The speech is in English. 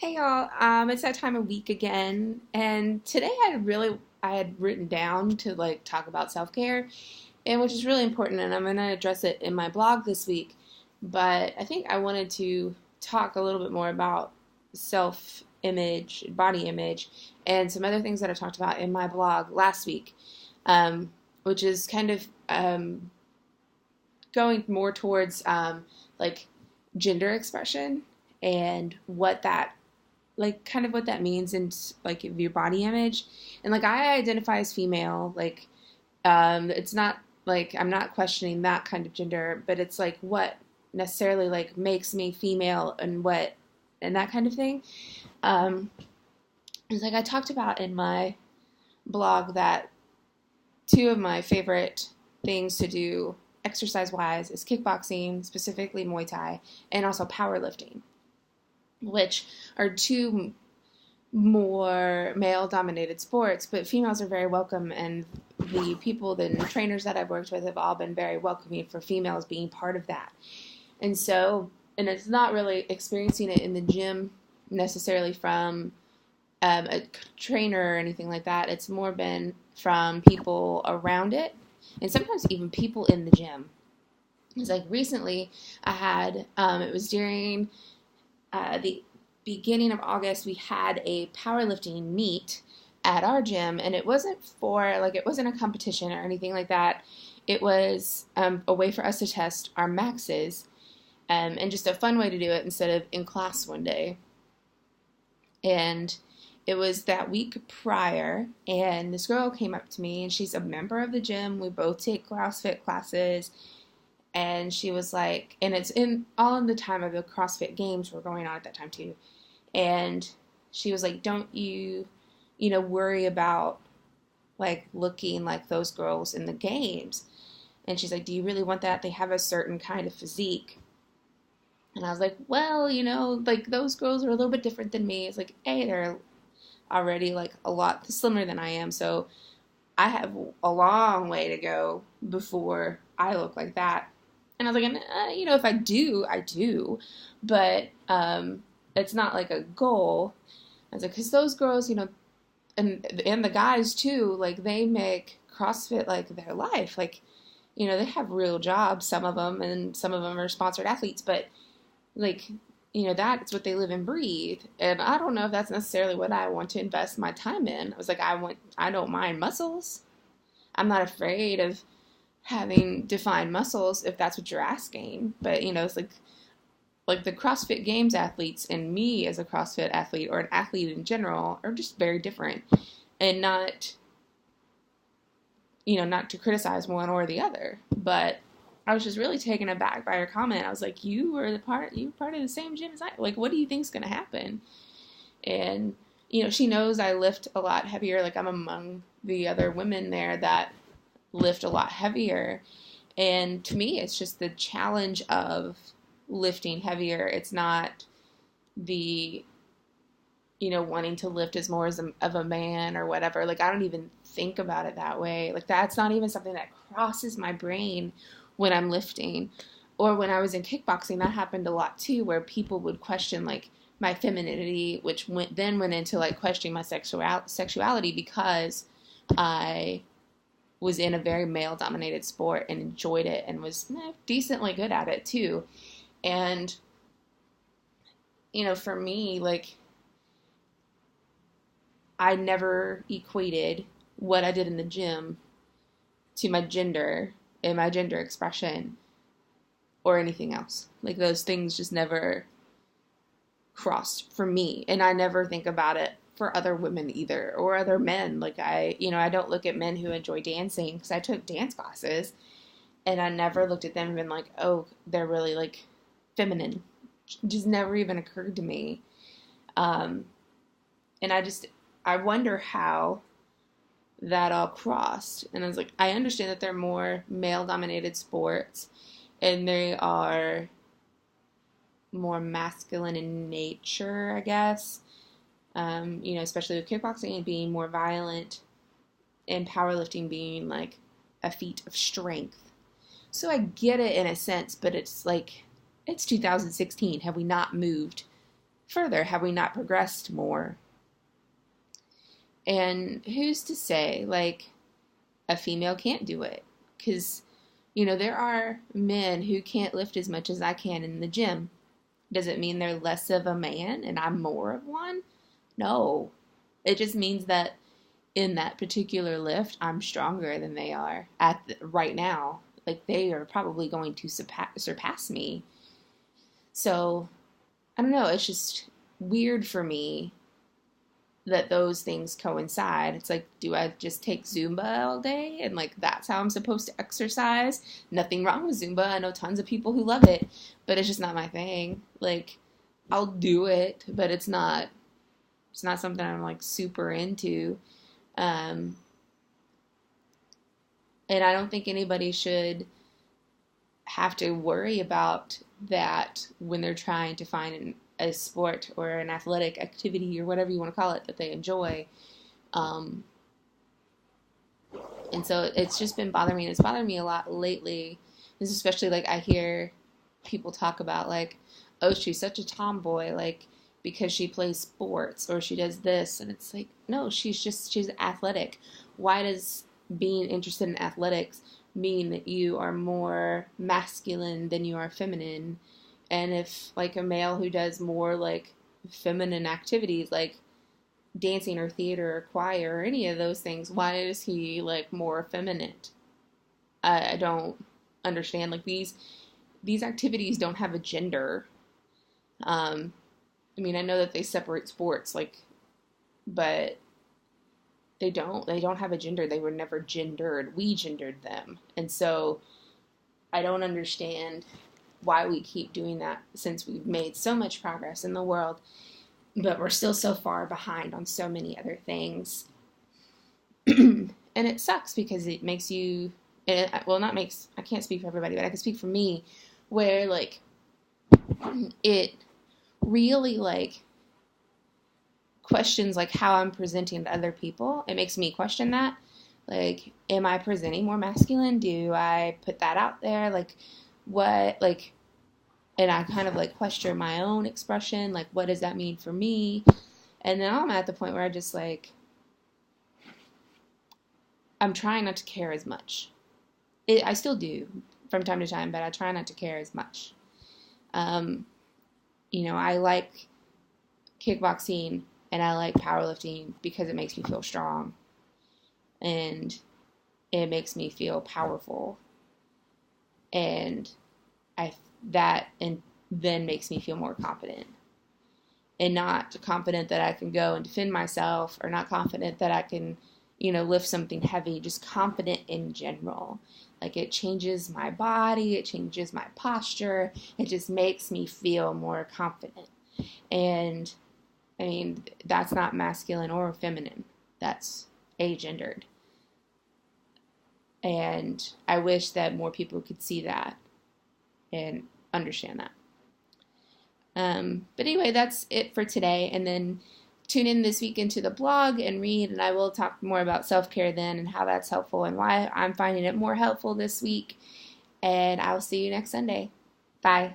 Hey y'all, it's that time of week again, and today I had written down to talk about self-care, and which is really important, and I'm gonna address it in my blog this week. But I think I wanted to talk a little bit more about self-image, body image, and some other things that I talked about in my blog last week, which is kind of going more towards like gender expression and what that kind of what that means in your body image. And I identify as female. It's not I'm not questioning that kind of gender, but it's what necessarily makes me female and what and that kind of thing. It's I talked about in my blog that two of my favorite things to do exercise wise is kickboxing, specifically Muay Thai, and also powerlifting, which are two more male-dominated sports, but females are very welcome, and the trainers that I've worked with have all been very welcoming for females being part of that. And it's not really experiencing it in the gym necessarily from a trainer or anything like that. It's more been from people around it, and sometimes even people in the gym. It's recently I had, it was during the beginning of August, we had a powerlifting meet at our gym, and it wasn't it wasn't a competition or anything like that. It was a way for us to test our maxes, and just a fun way to do it instead of in class one day. And it was that week prior, and this girl came up to me, and she's a member of the gym. We both take CrossFit classes. And she was like, and it's all in the time of the CrossFit games were going on at that time too. And she was like, don't you worry about looking like those girls in the games. And she's like, do you really want that? They have a certain kind of physique. And I was like, well, those girls are a little bit different than me. It's they're already a lot slimmer than I am. So I have a long way to go before I look like that. And I was like, if I do, I do. But it's not a goal. I was like, because those girls, and the guys too, they make CrossFit their life. They have real jobs, some of them, and some of them are sponsored athletes. But that's what they live and breathe. And I don't know if that's necessarily what I want to invest my time in. I was like, I don't mind muscles. I'm not afraid of having defined muscles if that's what you're asking. But it's like the CrossFit Games athletes and me as a CrossFit athlete or an athlete in general are just very different. And not to criticize one or the other, but I was just really taken aback by her comment. I was like, you were part of the same gym as I. What do you think's gonna happen? And she knows I lift a lot heavier. I'm among the other women there that lift a lot heavier. And to me, it's just the challenge of lifting heavier. It's not the wanting to lift as more of a man or whatever. I don't even think about it that way. That's not even something that crosses my brain when I'm lifting. Or when I was in kickboxing, that happened a lot too, where people would question my femininity, which went into questioning my sexuality because I was in a very male dominated sport and enjoyed it and was decently good at it too. And for me, I never equated what I did in the gym to my gender and my gender expression or anything else. Those things just never crossed for me. And I never think about it for other women either, or other men. I don't look at men who enjoy dancing, because I took dance classes, and I never looked at them and been like, oh, they're really feminine. It just never even occurred to me. And I wonder how that all crossed. And I was like, I understand that they're more male-dominated sports, and they are more masculine in nature, I guess. Especially with kickboxing being more violent, and powerlifting being a feat of strength. So I get it in a sense, but it's it's 2016. Have we not moved further? Have we not progressed more? And who's to say, like, a female can't do it? Because, there are men who can't lift as much as I can in the gym. Does it mean they're less of a man and I'm more of one? No. It just means that in that particular lift, I'm stronger than they are right now. Like, they are probably going to surpass me. So, I don't know. It's just weird for me that those things coincide. It's like, do I just take Zumba all day and like that's how I'm supposed to exercise? Nothing wrong with Zumba. I know tons of people who love it, but it's just not my thing. Like, I'll do it, but it's not something I'm like super into. And I don't think anybody should have to worry about that when they're trying to find a sport or an athletic activity or whatever you want to call it that they enjoy. And so it's just been bothering me. And it's bothering me a lot lately. This is especially like I hear people talk about like, oh, she's such a tomboy, like because she plays sports or she does this. And it's like, no, she's athletic. Why does being interested in athletics mean that you are more masculine than you are feminine? And if like a male who does more like feminine activities like dancing or theater or choir or any of those things, why is he like more effeminate? I don't understand. Like these activities don't have a gender. I mean, I know that they separate sports, like, but they don't have a gender. They were never gendered. We gendered them. And so I don't understand why we keep doing that since we've made so much progress in the world, but we're still so far behind on so many other things. And it sucks because it makes you, I can't speak for everybody, but I can speak for me, where like it really like questions like how I'm presenting to other people. It makes me question that. Like, am I presenting more masculine? Do I put that out there? Like, what, like, and I kind of like question my own expression, like what does that mean for me? And then I'm at the point where I just like, I'm trying not to care as much. I still do from time to time, but I try not to care as much. I like kickboxing and I like powerlifting because it makes me feel strong and it makes me feel powerful. And then makes me feel more confident, and not confident that I can go and defend myself, or not confident that I can, lift something heavy, just confident in general. Like it changes my body, it changes my posture, it just makes me feel more confident. And I mean, that's not masculine or feminine, that's agendered. And I wish that more people could see that and understand that. But anyway, that's it for today. And then tune in this week into the blog and read, and I will talk more about self-care then and how that's helpful and why I'm finding it more helpful this week. And I'll see you next Sunday. Bye.